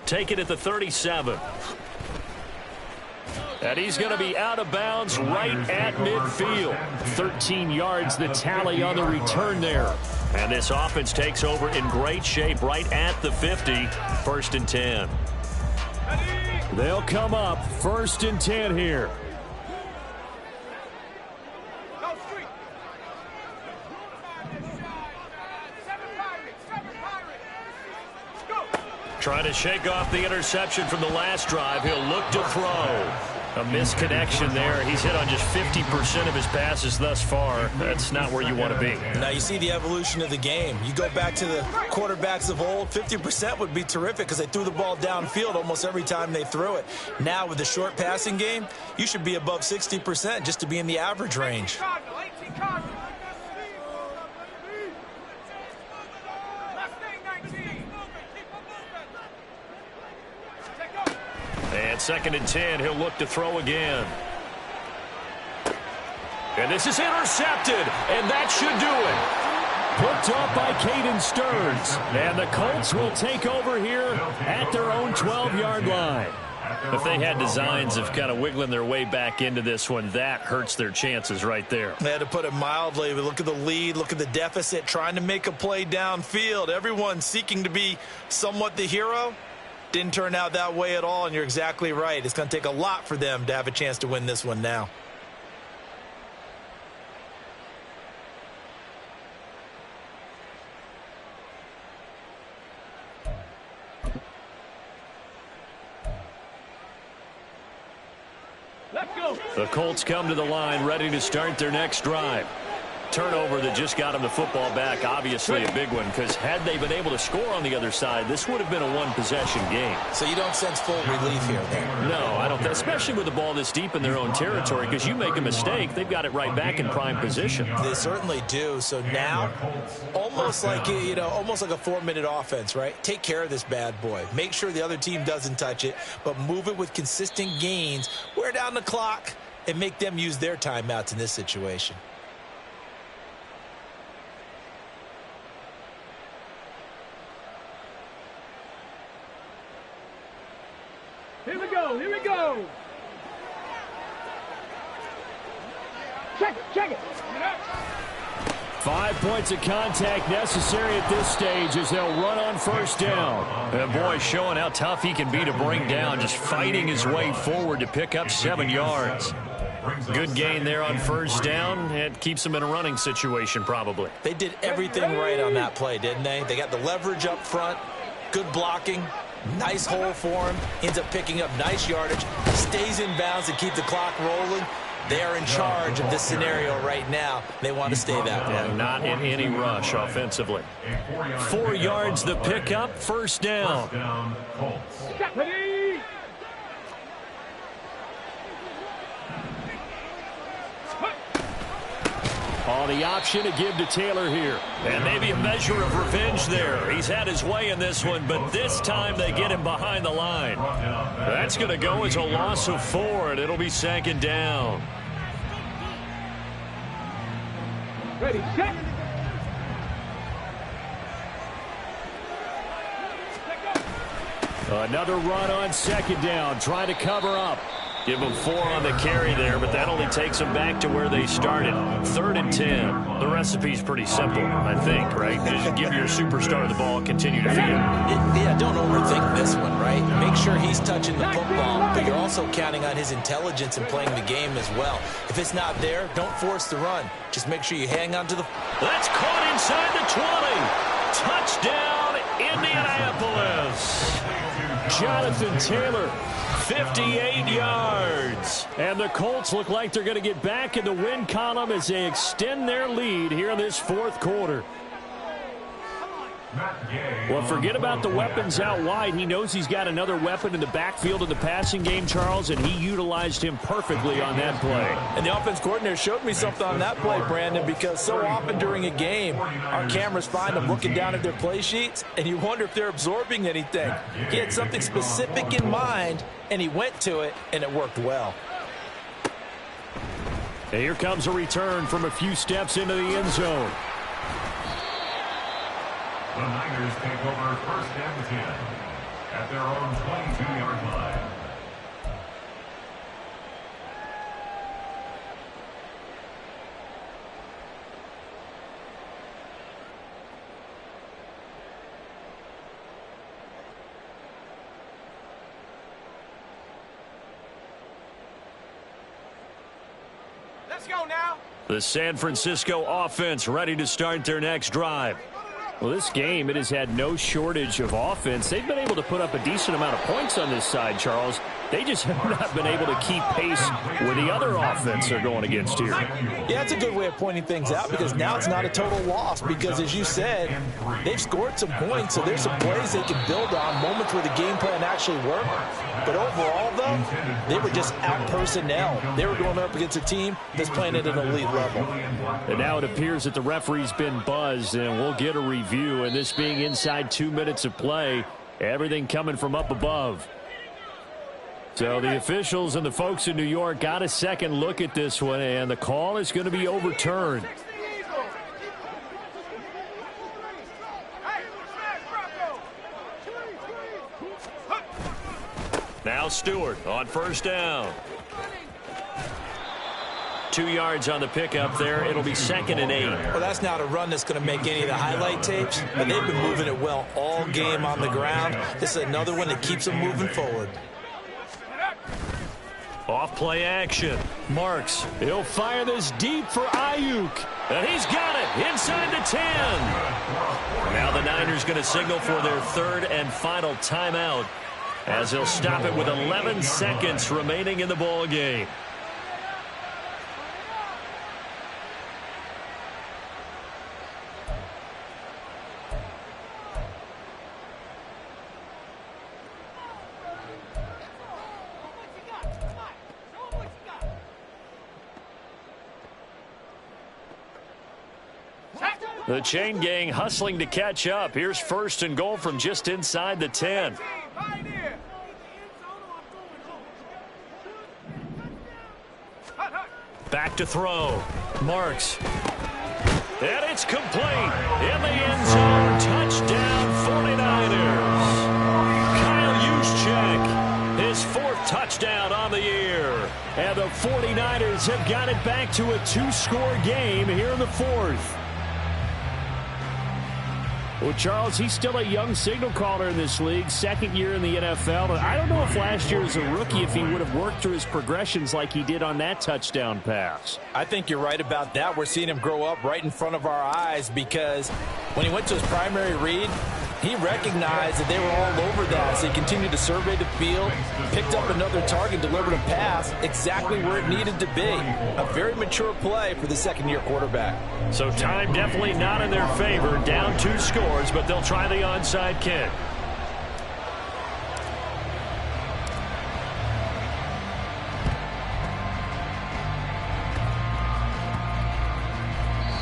Take it at the 37. And he's going to be out of bounds right at midfield. 13 yards, the tally on the return there. And this offense takes over in great shape right at the 50. 1st and 10. They'll come up 1st and 10 here. Trying to shake off the interception from the last drive. He'll look to throw. A misconnection there. He's hit on just 50% of his passes thus far. That's not where you want to be. Now you see the evolution of the game. You go back to the quarterbacks of old, 50% would be terrific because they threw the ball downfield almost every time they threw it. Now with the short passing game, you should be above 60% just to be in the average range. And 2nd and 10, he'll look to throw again. And this is intercepted, and that should do it. Picked off by Caden Stearns. And the Colts will take over here at their own 12-yard line. If they had designs of kind of wiggling their way back into this one, that hurts their chances right there. They had to put it mildly. Look at the lead, look at the deficit, trying to make a play downfield. Everyone seeking to be somewhat the hero. Didn't turn out that way at all, and you're exactly right. It's going to take a lot for them to have a chance to win this one now. Let's go. The Colts come to the line ready to start their next drive. Turnover that just got them the football back, obviously a big one, because had they been able to score on the other side, this would have been a one-possession game. So you don't sense full relief here, then? No, I don't, especially with the ball this deep in their own territory, because you make a mistake, they've got it right back in prime position. They certainly do. So now, almost like almost like a 4-minute offense, right? Take care of this bad boy. Make sure the other team doesn't touch it, but move it with consistent gains. Wear down the clock and make them use their timeouts in this situation. Here we go. Here we go. Check it. 5 points of contact necessary at this stage as they'll run on 1st down. And boy, showing how tough he can be to bring down, just fighting his way forward to pick up 7 yards. Good gain there on 1st down. It keeps them in a running situation probably. They did everything right on that play, didn't they? They got the leverage up front, good blocking, nice hole for him, ends up picking up nice yardage, stays in bounds to keep the clock rolling. They are in charge of this scenario right now. They want to stay that way. And not in any rush offensively. 4 yards the pickup, 1st down. Ready. On the option to give to Taylor here. And maybe a measure of revenge there. He's had his way in this one, but this time they get him behind the line. That's going to go as a loss of 4, and it'll be 2nd down. Ready, set. Another run on 2nd down, trying to cover up. Give them 4 on the carry there, but that only takes them back to where they started. 3rd and 10. The recipe's pretty simple, I think, right? Just give your superstar the ball and continue to feed him. Yeah, don't overthink this one, right? Make sure he's touching the football, but you're also counting on his intelligence in playing the game as well. If it's not there, don't force the run. Just make sure you hang on to the... That's caught inside the 20. Touchdown, Indianapolis. Jonathan Taylor. 58 yards. And the Colts look like they're going to get back in the win column as they extend their lead here in this 4th quarter. Well, forget about the weapons out wide. He knows he's got another weapon in the backfield in the passing game, Charles, and he utilized him perfectly on that play. And the offense coordinator showed me something on that play, Brandon, because so often during a game, our cameras find them looking down at their play sheets, and you wonder if they're absorbing anything. He had something specific in mind, and he went to it, and it worked well. And here comes a return from a few steps into the end zone. The Niners take over 1st and 10 at their own 22-yard line. Let's go now. The San Francisco offense ready to start their next drive. Well, this game, it has had no shortage of offense. They've been able to put up a decent amount of points on this side, Charles. They just have not been able to keep pace with the other offense they're going against here. Yeah, it's a good way of pointing things out because now it's not a total loss because, as you said, they've scored some points, so there's some plays they can build on, moments where the game plan actually worked. But overall, though, they were just out-personnel. They were going up against a team that's playing at an elite level. And now it appears that the referee's been buzzed, and we'll get a review. And this being inside 2 minutes of play, everything coming from up above. So the officials and the folks in New York got a second look at this one, and the call is going to be overturned. Now Stewart on 1st down. 2 yards on the pickup there. It'll be 2nd and 8. Well, that's not a run that's going to make any of the highlight tapes, but they've been moving it well all game on the ground. This is another one that keeps them moving forward. Off play action. Marks. He'll fire this deep for Ayuk. And he's got it inside the 10. Now the Niners going to signal for their 3rd and final timeout as they'll stop it with 11 seconds remaining in the ball game. The chain gang hustling to catch up. Here's 1st and goal from just inside the 10. Back to throw. Marks. And it's complete. In the end zone. Touchdown 49ers. Kyle Juszczyk. His 4th touchdown on the year. And the 49ers have got it back to a 2-score game here in the 4th. Well, Charles, he's still a young signal caller in this league, 2nd year in the NFL. And I don't know if last year as a rookie, if he would have worked through his progressions like he did on that touchdown pass. I think you're right about that. We're seeing him grow up right in front of our eyes because when he went to his primary read, he recognized that they were all over that. So he continued to survey the field, picked up another target, delivered a pass exactly where it needed to be. A very mature play for the 2nd-year quarterback. So time definitely not in their favor. Down 2 scores, but they'll try the onside kick.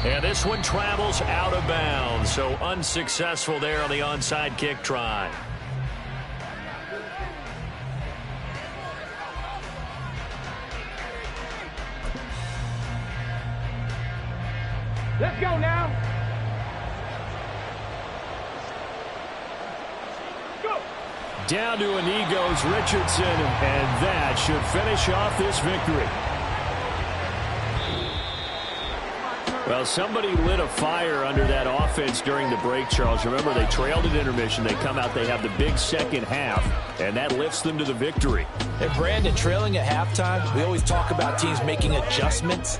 And this one travels out of bounds, so unsuccessful there on the onside kick try. Let's go now. Go. Down to a knee goes Richardson, and that should finish off this victory. Well, somebody lit a fire under that offense during the break, Charles. Remember, they trailed at intermission. They come out, they have the big second half, and that lifts them to the victory. And Brandon, trailing at halftime, we always talk about teams making adjustments.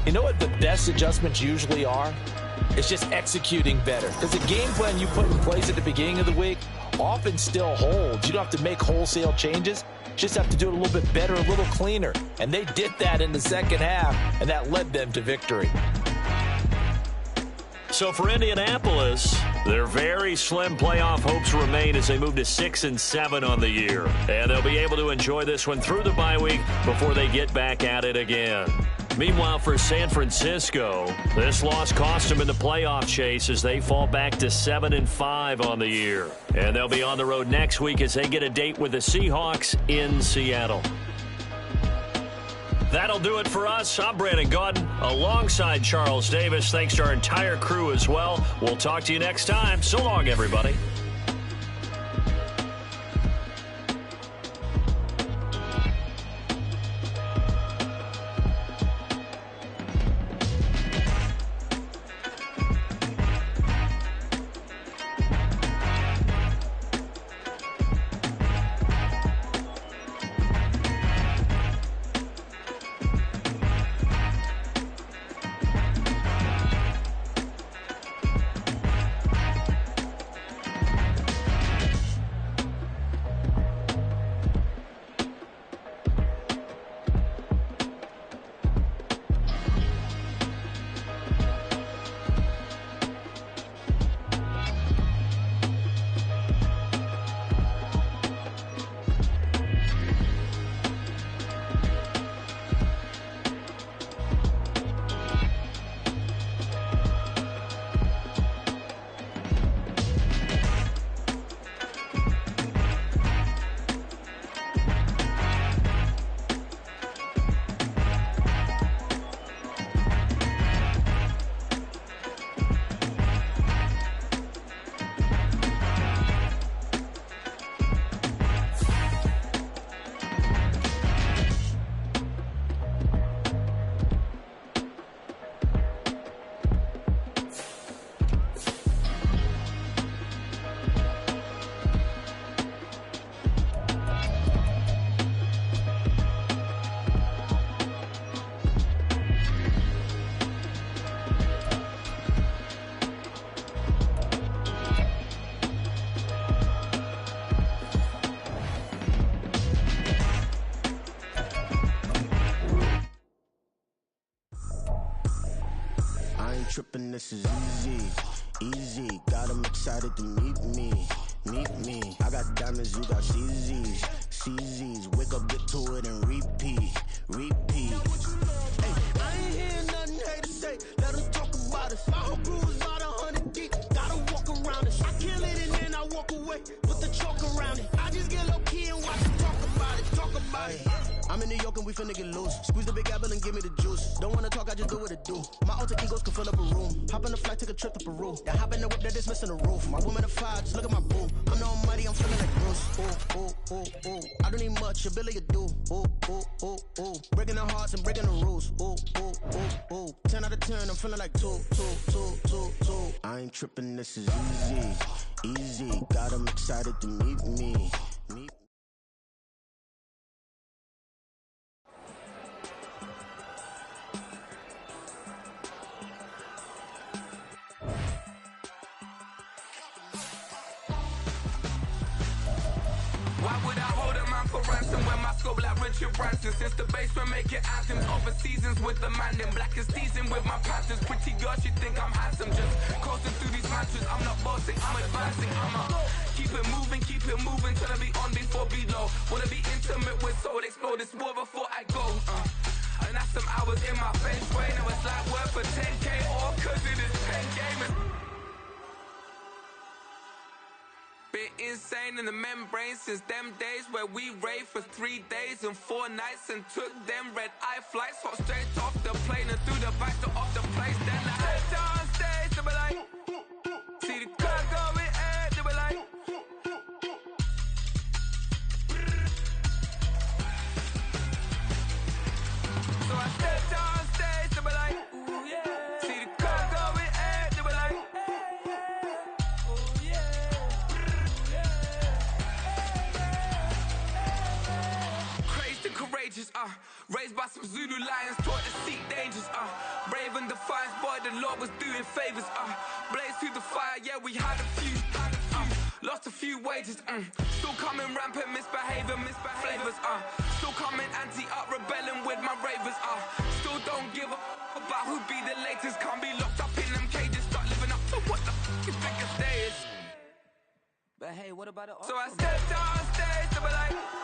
You know what the best adjustments usually are? It's just executing better. Because the game plan you put in place at the beginning of the week often still holds. You don't have to make wholesale changes. Just have to do it a little bit better, a little cleaner. And they did that in the second half, and that led them to victory. So for Indianapolis, their very slim playoff hopes remain as they move to 6-7 on the year. And they'll be able to enjoy this one through the bye week before they get back at it again. Meanwhile, for San Francisco, this loss cost them in the playoff chase as they fall back to 7-5 on the year. And they'll be on the road next week as they get a date with the Seahawks in Seattle. That'll do it for us. I'm Brandon Gaudin alongside Charles Davis. Thanks to our entire crew as well. We'll talk to you next time. So long, everybody. Trippin', this is easy, got them excited to meet me. I got diamonds, you got CZs, wake up, get to it and repeat. Hey, I ain't hearing nothing haters say, let them talk about us. My whole crew is about 100 deep, gotta walk around it. I kill it and then I walk away with the chalk around it. I just get low key and watch them talk about it. I'm in New York and we finna get loose. Squeeze the big apple and give me the juice. Don't wanna talk, I just do what it do. My alter egos can fill up a room. Hop on the flight, take a trip to Peru. Then hop in the whip that is missing the roof. My woman of fire, just look at my boo. I'm no money, I'm feeling like Bruce. Ooh. I don't need much, ability to do. Ooh. Breaking the hearts and breaking the rules. Ooh. 10 out of 10, I'm feeling like two. I ain't tripping, this is easy. Got them excited to meet me. Why would I hold a man for ransom when my scope like Richard Branson? Since the basement make it anthems, over seasons with the man, then black is season with my Panthers. Pretty girl, she think I'm handsome, just coasting through these mantras. I'm not bossing, I'm advancing, keep it moving till I be on before below. Wanna be intimate with soul, explore this war before I go. And that's some hours in my bench way. Now it's like work for 10K or cause it is 10 gamers. Been insane in the membrane since them days where we raved for 3 days and 4 nights and took them red eye flights, hot straight off the plane and through the back door of the place. Then I head down stage, they be like, see the car going ahead, they be like, so I step down stage, they be like, ooh yeah, see the car going ahead, they be like, ooh yeah. Courageous, raised by some Zulu lions, taught to seek dangers, brave and defiant, boy, the Lord was doing favors, blaze through the fire, yeah, we had a few, lost a few wages, still coming rampant, misbehavior, flavors, still coming anti-up, rebelling with my ravers, still don't give a about who be the latest, can't be locked up in them cages, start living up But hey, what about it? So I stepped on stage to be like